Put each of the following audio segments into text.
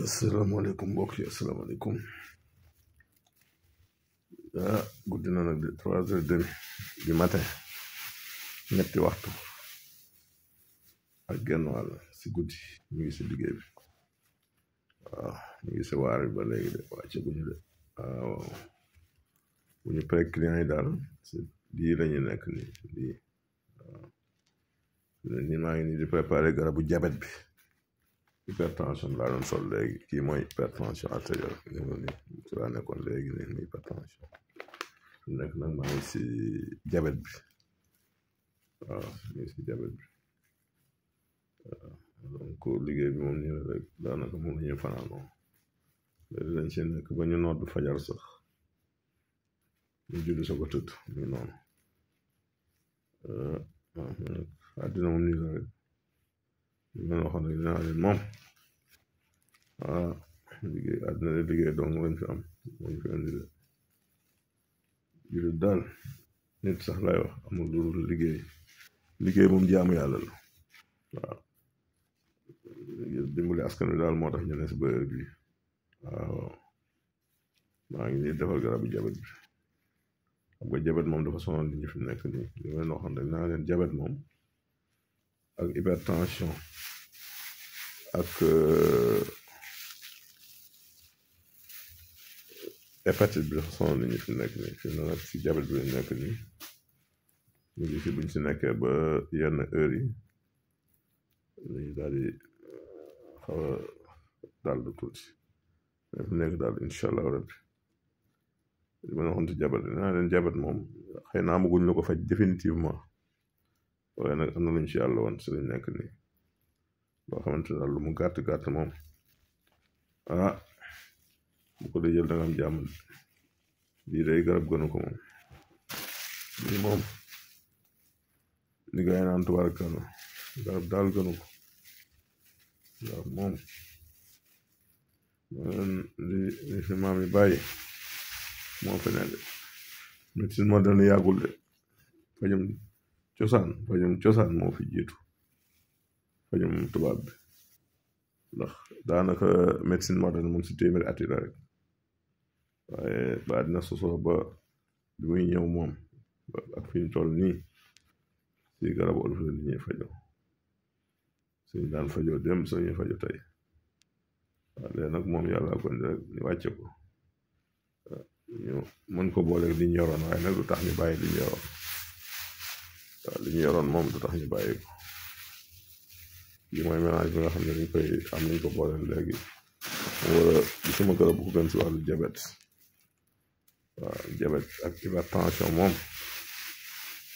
asalaamaaleykum mbokk yi asalaamaaleykum guddi na nag de 3h30 du matin ñetti waxtu ak genn wàll si guddi ñu ngi si liggéey bi waaw ñu ngi si waar bi ba léegi de wàcce guñu de waaw bu ñu pare client yi daal si lii la ñu nekk nii lii waaw ni maa ngi nii di préparé garabu jabet bi hypertension laa doon sol léegi kii mooy hypertension artérielle ci laa nekkoon léegi nii muy hypertension nekk nag maa ngi si jabet bi waaw ñu ngi si jabet bi waaw donc liggéey bi moom nii la rek daanaka moom la ñuy fanaanoo léegi dañ si nekk ba ñu nodd fajar sax ñu julli sa ko tëdd muy noonu àddina moom nii la rek ñu mën waxoon ne dinaa leen moom liggéey àddina de liggéey dong lañ fi am lañ fi indi de jullit daal nit sax lay wax amul lu dul liggéey moom jaamu yàlla la waaw dimbali askan wi daal moo tax ñu ne si bëre bi waaw maa ngi nii defal garabu jabet bi xam nga jabet moom dafa sonal nit ñi fi nekk nii li may waxoon rek naa leen jabet moom ak hypertension ak hépatite bi dafa sonal nit ñi fi nekk nii fi na nag si jabet bi lañ nekk nii ñu ngi si buñ si nekkee ba yenn heure yi lañu daal di xaw a daal du tuuti mais fi nekk daal incha allah rabbi li ma waxoon si jabet naa leen jabet moom xëy na amaguñ la ko faj définitivement waaye nag am na luñ si yàlla woon si lañ nekk nii loo xamante daal lu mu gàtt moom bu ko dee jël da nga am jàmm lii day garab gënu ko moom lii moom li gaay naan tubaarkalla garab daal gënu ko garab moom li fi maam yi bàyyi moo fi ne de médecine moderne yàggul de fajum cosaan moo fi jiitu fajum tubaab bi ndax daanaka médecine moderne moom si téeméeri at yi la rek waaye ba àddina sosoo ba bi muy ñëw moom ak fi ñu toll nii si garabu olof la ñuy fajoo suñu daan fajoo dem suñuy fajoo tey waaw léegi nag moom yàlla ko rek ñu wàcce ko ñu mën ko booleeg li ñu yoroon waaye nag du tax ñu bàyyi li ñu yoroon waaw li ñu yoroon moom du tax ñu bàyyi ko lii mooy mélange bi nga xam ne dañ koy am nañ ko booleel léegi mu war a gisuma garab bu ko gën si wàllu jabet waaw jabet ak hypertension moom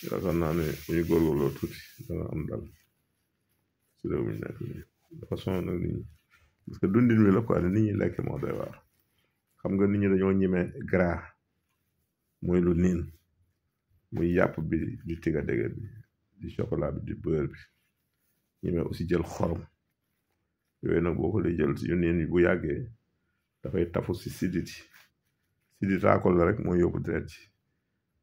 yaakaar naa ne bu ñu góorgóorloo tuuti dana am dal si réew mi nekk nii dafa sonn nag nit ñi parce que dundin wi la quoi ne nit ñi lekk moo doy waar xam nga nit ñi dañoo ñemee gras muy lu niin muy yàpp bi di tiga dege bi di chocolat bi di beurre bi ñemee aussi jël xorom yooyu nag boo ko lay jël si yu niin yi bu yàggee dafay tafu si sidit raakol la rek mooy yóbbu deret ji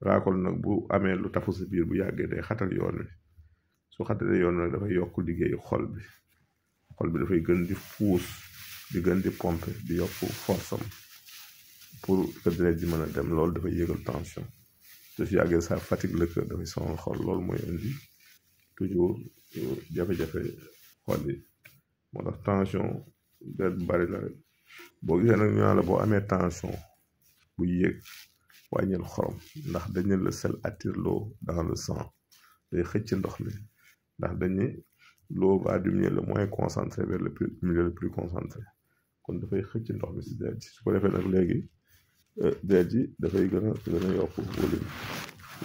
raakol nag bu amee lu tafu si biir bu yàggee day xatal yoon wi su xatalee yoon wi nag dafay yokk liggéeyu xol bi dafay gën di puus di gën di pomper di yokk force am pour que deret ji mën a dem loolu dafay yëgal tension te su yàggee sa fatigue le cœur dafay sonal xol loolu mooy indi toujours jafe-jafe xol yi moo tax tension deret bu bari la rek boo gisee nag ñu naan la boo amee tension bu yéeg wàññil xorom ndax dañ ne le sel attire l'eau dans le sang day xëcc ndox mi ndax dañ ne l'eau va du milieu le moins concentré vers le milieu le plus concentré kon dafay xëcc ndox mi si deret ji su ko defee nag léegi deret ji dafay gën a yokk volume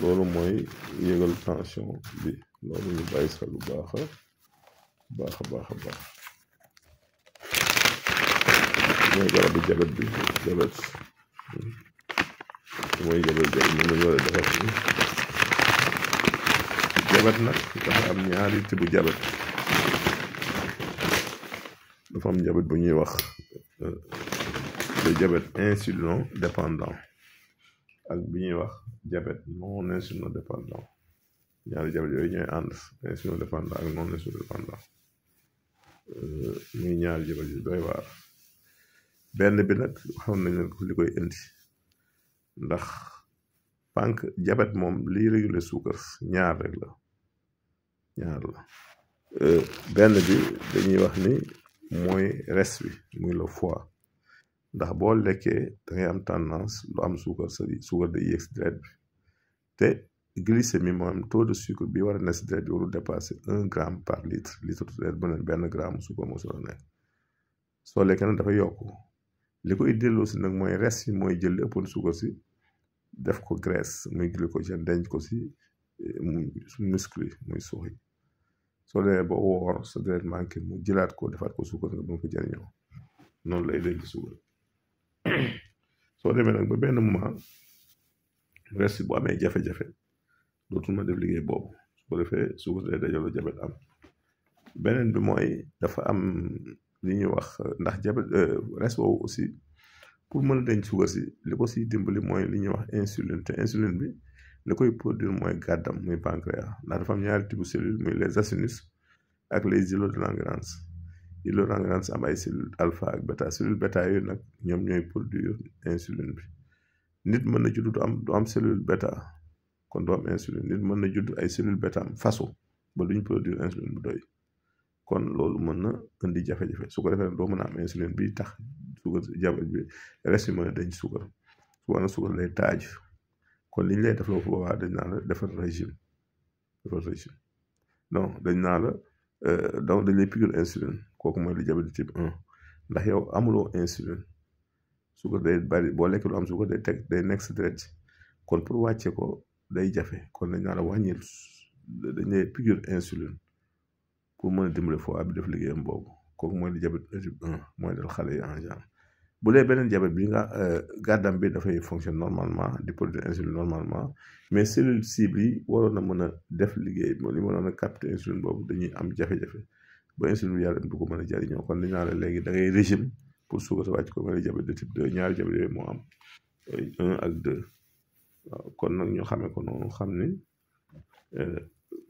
loolu mooy yégal tension bi loolu ñu bàyyi xel bu baax a baax mooy garabu jabet bi jabet mooy jabet moom lañu war a defar ni jabet nag dafa am ñaari tibu jabet dafa am jabet bu ñuy wax le diabète insulino dépendant ak bi ñuy wax diabète non insulino dépendant ñaari diabète yooyu ñooy ànd insulino dépendant ak non insulino dépendant muy ñaari diabète yu doy waar benn bi nag xam nañ leen ko li koy indi ndax jabet moom liy réguler suukar ñaar rek la benn bi dañuy wax ni mooy res bi muy le foie ndax boo lekkee da ngay am tendance lu am suukar suukar day yéeg si deret bi te glycémie moom taux de sucre bi war a nekk si deret bi warul dépasser 1 gramme par litre deret bu ne benn gramme suukar moo si war a nekk soo lekkee nag dafa yokku li koy delloo si nag mooy res yi mooy jël li ëppoon suukar si def ko graisse muy glycogène denc ko si muscle yi muy suux yi soo demee ba woor sa deret manqué mu jëlaat ko defaat ko suukar nga mën ko jëriñoo noonu lay denc suukar soo demee nag ba benn moment res bu amee jafe-jafe dootul ma def liggéey boobu su ko defee suukar day dajaloo jabet am beneen bi mooy dafa am li ñuy wax ndax jabet res boobu aussi pour mën a denc suukar si li ko siy dimbali mooy li ñuy wax insuline te insuline bi li koy produire mooy gàddam muy pancréas ndax dafa am ñaari type cellule muy les acinis ak les îlots de Langerhans îlots de Langerhans am ay cellule alpha ak bêta cellule bêta yooyu nag ñoom ñooy produire insuline bi nit mën na judd du am cellule bêta kon du am insuline nit mën na judd ay cellule bêta am fasu ba duñ produire insuline bu doy kon loolu mën na indi jafe-jafe su ko defee doo mën a am insuline bi tax suukar jabet bi res yi mën a denc suukar su ko suukar lay taaj kon li ñu lay def la boobaa dañ naa la defal régime non dañ naa la donc dañ lay piqûre insuline kooku mooy li diabète type 1 ndax yow amuloo insuline suukar day bari boo lekk lu am suukar day nekk si deret kon pour wàcce ko day jafe kon dañ naa la wàññil dañ lay piqûre insuline pour mën a dimbale foie bi def liggéeyam boobu kooku mooy li diabète type 1 mooy dal xale yi en genre bu dee beneen diabète bi nga gàddam bi dafay fonctionne normalement di produire insuline normalement mais cellule cible yi waroon na mën a def liggéey li mënoon a capter insuline boobu dañuy am jafe-jafe ba insuline bi yàlla du ko mën a jariñoo kon li naa la léegi da ngay régime pour suukar sa wàcc ko mooy diabète de type 2 ñaari diabète yooyu moo am 1 ak 2 waaw kon nag ñu xamee ko noonu xam ni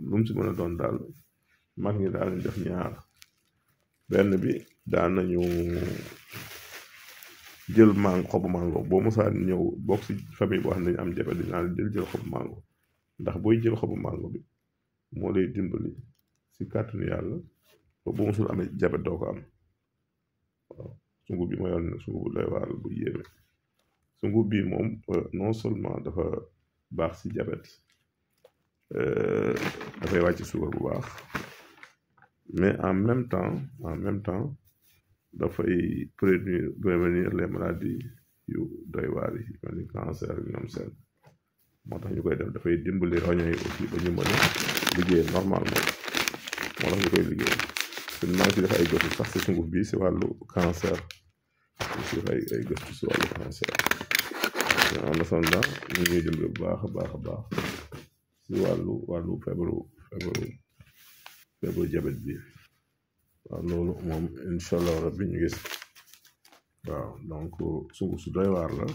lu mu si mën a doon daal mag ñi daal ñu def ñaar benn bi daan nañu jël xobu mango boo mosaa ñëw bokk si famille boo xam ne dañu am diabète dañu naan jël xobu mango ndax booy jël xobu mango bi moo lay dimbali si kàttanu yàlla ba boo mosul amee diabète doo ko am waaw sungub bi ma yor ne sungub bu doy waar bu yéeme sungub bi moom non seulement dafa baax si diabète dafay wàcc suukar bu baax mais en même temps dafay prévenir les maladies yu doy waar yi mel ni cancer ak ñoom seen moo tax ñu koy def dafay dimbali roño yi aussi ba ñu mën a liggéey normalement moo tax ñu koy liggéey te maa ngi si def ay gëstu sax si sunguf bi si wàllu cancer si def ay gëstu si wàllu cancer en attendant ñu ñuy dimbali bu baax a baax si wàllu feebaru diabète bi waaw loolu moom incha allah rabbi ñu gis waaw donc sunguf su doy waar la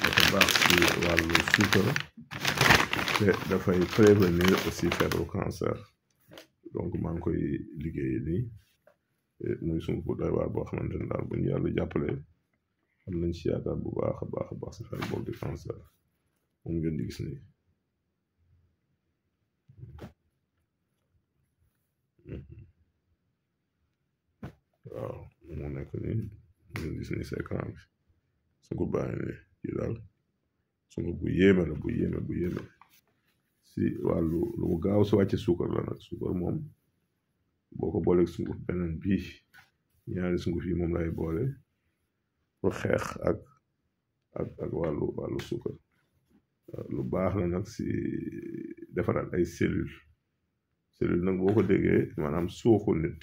dafa baax si wàllu suukar te dafay prévenir aussi feebaru cancer donc maa ngi koy liggéey nii muy sunguf bu doy waar boo xamante ne daal bu ñu yàlla jàppale am nañ si yaakaar bu baax a baax si feebar boobu di cancer moom ngeen di gis nii waaw moo nekk nii ngeen gis ni si écran bi sunguf baa ngi nii kii daal sunguf bu yéeme la bu yéeme si wàllu lu mu gaaw si wàcce suukar la nag suukar moom boo ko booleeg sunguf beneen bii ñaari sunguf yi moom lay boole pour xeex ak wàllu suukar lu baax la nag si defaraat ay cellule nag boo ko déggee maanaam suuxu nit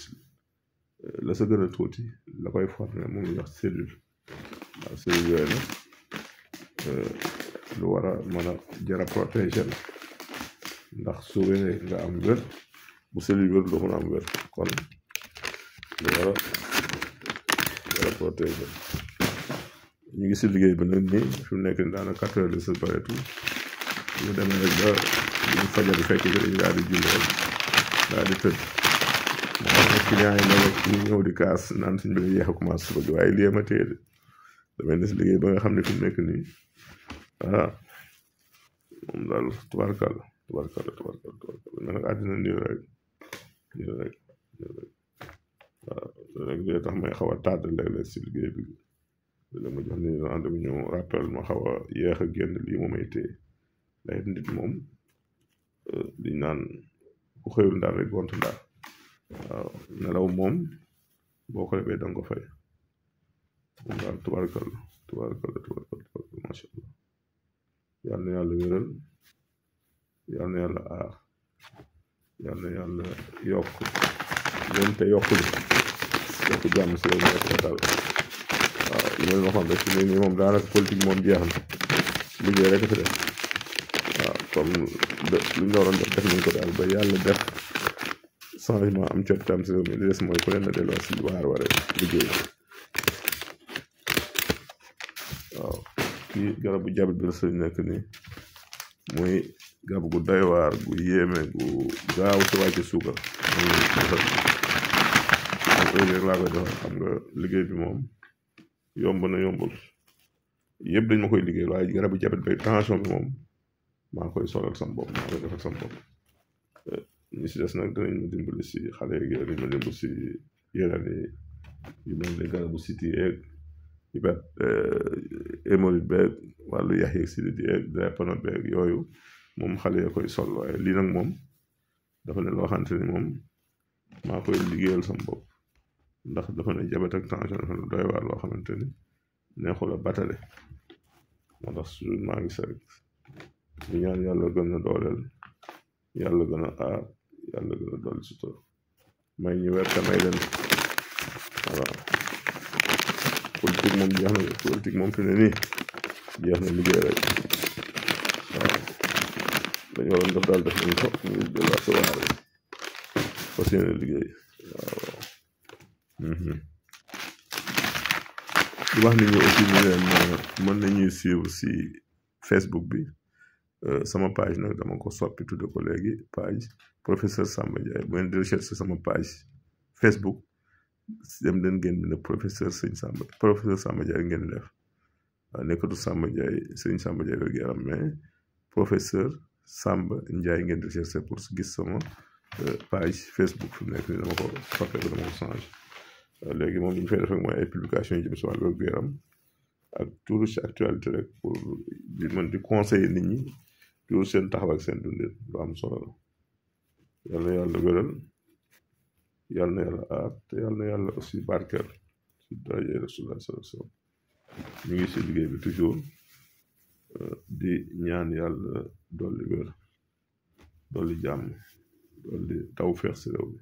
la sa gën a tuuti la koy formé moom la wax cellule waaw cellule yooyu nag lu war a mën a jara protéger la ndax su wéree nga am wér bu cellule wér doo mën a am wér kon lu war a jara protéger ñu ngi si liggéey bi nag nii fi mu nekk ni daanaka 4 heures de sa bareetul ñu demee rek ba ñu fajar fekk dañu daal di julli rek daal di tëdd client yi nag ñu ñëw di kaas naan suñ bi yeex a commencé suba gi waaye lii ma téye de damay des liggéey ba nga xam ne fi mu nekk nii moom daal tubaarkàlla mais nag àddina nii rek waaw rek day tax may xaw a tàdd léeg-léeg si liggéey bi léeg ma jox ni rendez-vous ñu rappel ma xaw a yeex a génn lii moom ay téye ndax nit moom di naan ku xëyul ndaar rek gont ndaar waaw nelaw moom boo ko defee danga ko fay moom daal tubaarkàlla macha allah yal na yàlla wéral yal na yàlla aar yal na yàlla yokk leen te yokkul yokk jàmm si réew mi rek daal waaw li ma leen waxoon rek si nii moom daanaka politique moom jeex na liggéey rek fi def waaw comme lu ñu waroon def nañ ko daal ba yàlla def changement am cot tam si réew mi li des mooy ku leen na delloo si waar ware liggéey waaw kii garabu jabet bi la sëñ nekk nii muy garab gu doy waar gu yéeme gu gaaw si wàcce suukar rek laa koy defal xam nga liggéey bi moom yomb na yombul yëpp dañ ma koy liggéey waaye garabu jabet bay tension bi moom maa koy solal sam bopp maa koy defal sam bopp ñi si des nag danañ ma dimbali si xale yi dañ ma dimbali si yeneen yi yu mel ne garabu siti yeeg ibet hémorroïde beeg wàllu yax yeeg sidit yeeg drépano beeg yooyu moom xale ya koy sol waaye lii nag moom dafa ne loo xamante ni moom maa koy liggéeyal sam bopp ndax dafa ne jabet ak tension dafa ne doy waar loo xamante ni neexul a batale moo tax toujours maa ngi rek di ñaan yàlla gën a dooleel yàlla gën a aar yàlla gën a dolli sutura may ñu weer te may leen voilà politique moom jeex na politique moom fi ne nii jeex na liggéey rek waaw dañu waroon def daal def nañu ko ñu delluwaat sa waar rek fas yéene liggéey waaw di wax nit ñi aussi ñu leen mën nañuy suivre si Facebook bi sama page nag dama ko soppi tudde ko léegi page professeur Samba Ndiaye bu ngeen di recherche sama page Facebook dem leen ngeen bind professeur Samba Ndiaye ngeen def waaw nekkatu Samba Ndiaye sëñ Samba Ndiaye wér gu yaram mais professeur Samba Ndiaye ngeen di recherche pour gis sama page Facebook fi mu nekk nii dama ko soppi dama ko changé léegi moom li ñu fay def rek mooy ay publication yi jëm si wàllu wér gu yaram ak toujours ci actualité rek pour di mën di conseiller nit ñi toujours seen taxaw ak seen dundin lu am solo la yal na yàlla wéral yal na yàlla aar te yal na yàlla aussi barkeel ci daraja Rasulullah sallallahu alayhi wasallam ñu ngi si liggéey bi toujours di ñaan yàlla dolli wér dolli jàmm dolli tawfeex si réew mi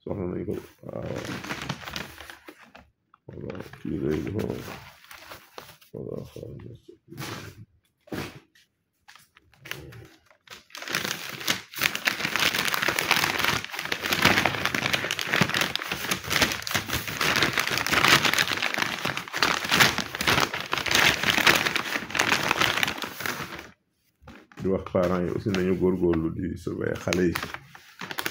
soxla nañ ko waaw voilà kii lay di voilà di wax parents yi aussi nañu góorgóorlu di surveiller xale yi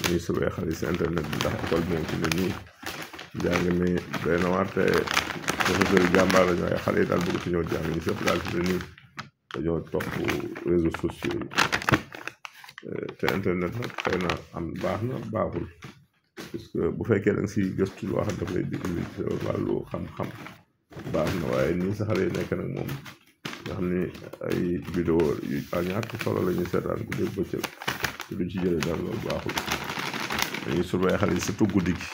ñuy surveiller xale yi si internet bi ndax école bi moom ci ne nii njàng mi doy na waar te professeur yi jàmbaar lañu waaye xale yi daal bëgg ci ñëw jàng ñu sëpp daal ci ne nii dañoo topp réseaux sociaux yi te internet nag xëy na am baax na baaxul parce que bu fekkee da nga si gëstu loo xam daf lay dimbali ci wàllu xam-xam baax na waaye nii sa xale yi nekk nag moom nga xam ni ay vidéo yu ñàkk solo la ñuy seetaan bu dee bëccëg te duñ ci jëlee daal loolu baaxul dañuy surveiller xale yi surtout guddi gi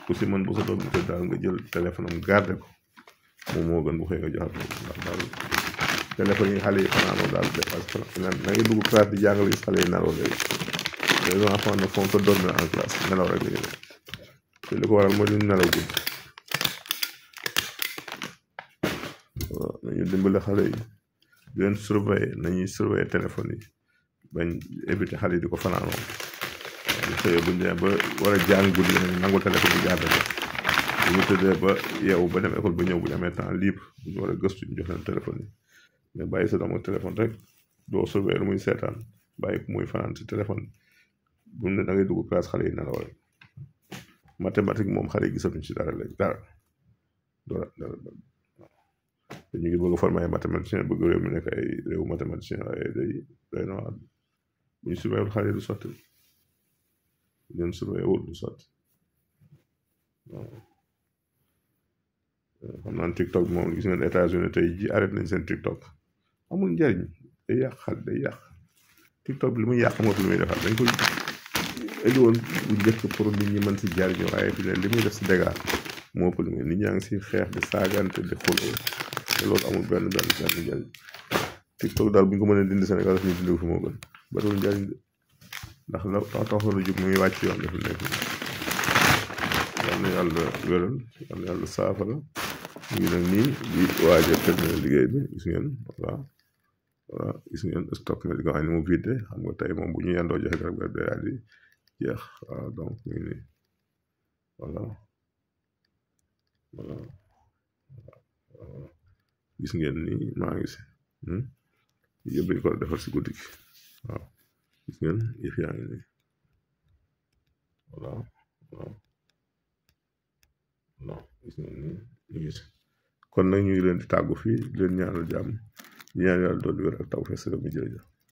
ku si mën bu sa doom bi tëdd daal nga jël téléphone am garder ko moom moo gën bu xëy nga joxat ko ndax daal téléphone yi xale yi fanaanoo daal dépasse na ngay dugg classe di jàngale xale yi nelaw léegi les enfants ne font que dormir en classe nelaw rek la ñu def te li ko waral mooy ñu nelaw guddi waaw nañu dimbale xale yi di leen surveiller nañuy surveiller téléphone yi bañ éviter xale yi di ko fanaanoo bu xëyee buñ demee ba war a jàng guddi nañ nangu téléphone bi garder ko bu ñu tëddee ba yeewu ba dem école ba ñëw bu ñu amee temps libre bu ñu war a gëstu ñu jox leen téléphone yi mais bàyyi sa doom ak téléphone rek doo surveiller lu muy seetaan bàyyi ko muy fanaan si téléphone bu mu ne da ngay dugg classe xale yi nelaw rek mathématique moom xale yi gisatuñ ci dara léegi dara te ñu ngi bëgg a former ay mathématicien bëgg réew mi nekk ay réewu mathématicien waaye day na waar bu ñu surveillé xale yi du sotti bu leen surveillé wul du sotti waaw xam naa TikTok moom gis ngeen États-Unis tey ji arrêté nañ seen TikTok amul njariñ day yàq xale day yàq TikTok bi li muy yàq moo fi li muy defar dañ ko indi woon bu njëkk pour nit ñi mën si jariñoo waaye fi ne li muy def si dégâts moo ëpp li muy nit ñaa ngi si xeex di saagante di xuloo te loolu amul benn njariñ TikTok daal bu ñu ko mënee dindi Sénégal daf ñu dindi fi moo gën bariwul njariñ de ndax la tax lu jub muy wàcc yoon dafa nekk yal na yàlla wéral yal na yàlla saafara ñu ngi nag nii di waaja terminé liggéey bi gis ngeen voilà gis ngeen stock médicament ni mu vidé xam nga tey moom bu ñu yendoo joxe garab garab day daal di jeex waaw donc ñu ngi nii voilà gis ngeen nii maa ngi si yëpp dañ ko defar si guddi gi waaw gis ngeen yëf yaa ngi nii voilà gis ngeen nii ñu ngi si kon nag ñu ngi leen di tàggu fii di leen ñaanal jàmm di ñaan yàlla doon wér ak taw fees mi jërëjëf